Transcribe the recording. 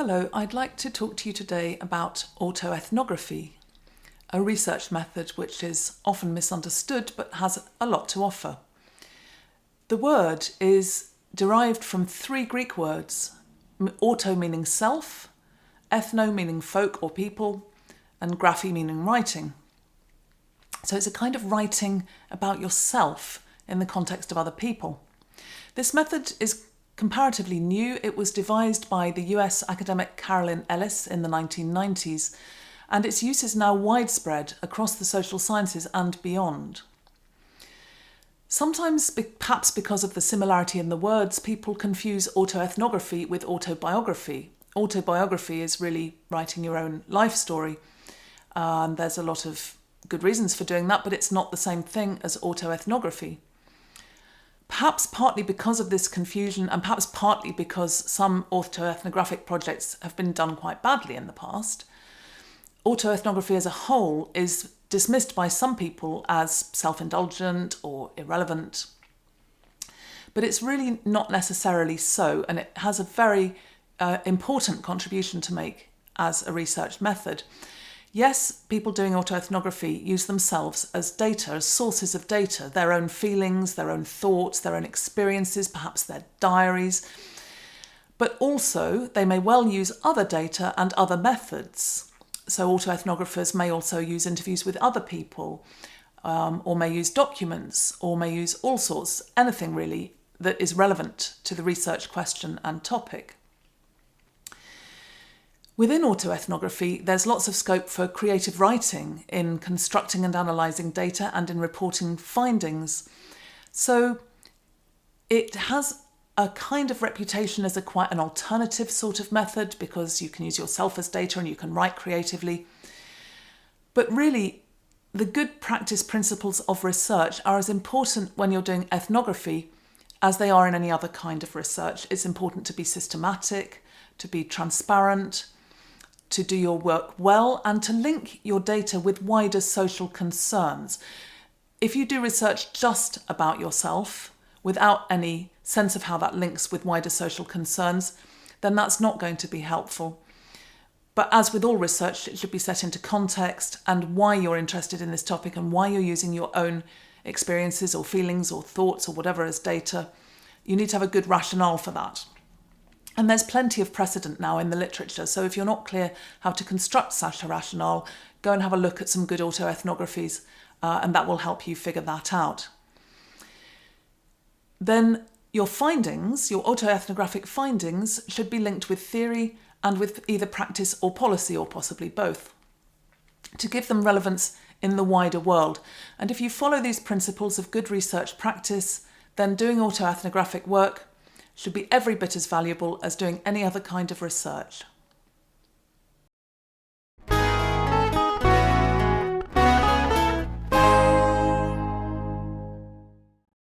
Hello, I'd like to talk to you today about autoethnography, a research method which is often misunderstood but has a lot to offer. The word is derived from three Greek words, auto meaning self, ethno meaning folk or people, and graphy meaning writing. So it's a kind of writing about yourself in the context of other people. This method is comparatively new. It was devised by the US academic Carolyn Ellis in the 1990s, and its use is now widespread across the social sciences and beyond. Sometimes, perhaps because of the similarity in the words, people confuse autoethnography with autobiography. Autobiography is really writing your own life story, and there's a lot of good reasons for doing that, but it's not the same thing as autoethnography. Perhaps partly because of this confusion, and perhaps partly because some autoethnographic projects have been done quite badly in the past, autoethnography as a whole is dismissed by some people as self-indulgent or irrelevant. But it's really not necessarily so, and it has a very important contribution to make as a research method. Yes, people doing autoethnography use themselves as data, as sources of data, their own feelings, their own thoughts, their own experiences, perhaps their diaries. But also, they may well use other data and other methods. So autoethnographers may also use interviews with other people, or may use documents, or may use all sorts, anything really that is relevant to the research question and topic. Within autoethnography, there's lots of scope for creative writing in constructing and analysing data and in reporting findings. So it has a kind of reputation as quite an alternative sort of method because you can use yourself as data and you can write creatively. But really, the good practice principles of research are as important when you're doing ethnography as they are in any other kind of research. It's important to be systematic, to be transparent, to do your work well, and to link your data with wider social concerns. If you do research just about yourself, without any sense of how that links with wider social concerns, then that's not going to be helpful. But as with all research, it should be set into context and why you're interested in this topic and why you're using your own experiences or feelings or thoughts or whatever as data. You need to have a good rationale for that. And there's plenty of precedent now in the literature, so if you're not clear how to construct such a rationale, go and have a look at some good autoethnographies, and that will help you figure that out. Then your findings, your autoethnographic findings, should be linked with theory and with either practice or policy, or possibly both, to give them relevance in the wider world. And if you follow these principles of good research practice, then doing autoethnographic work should be every bit as valuable as doing any other kind of research.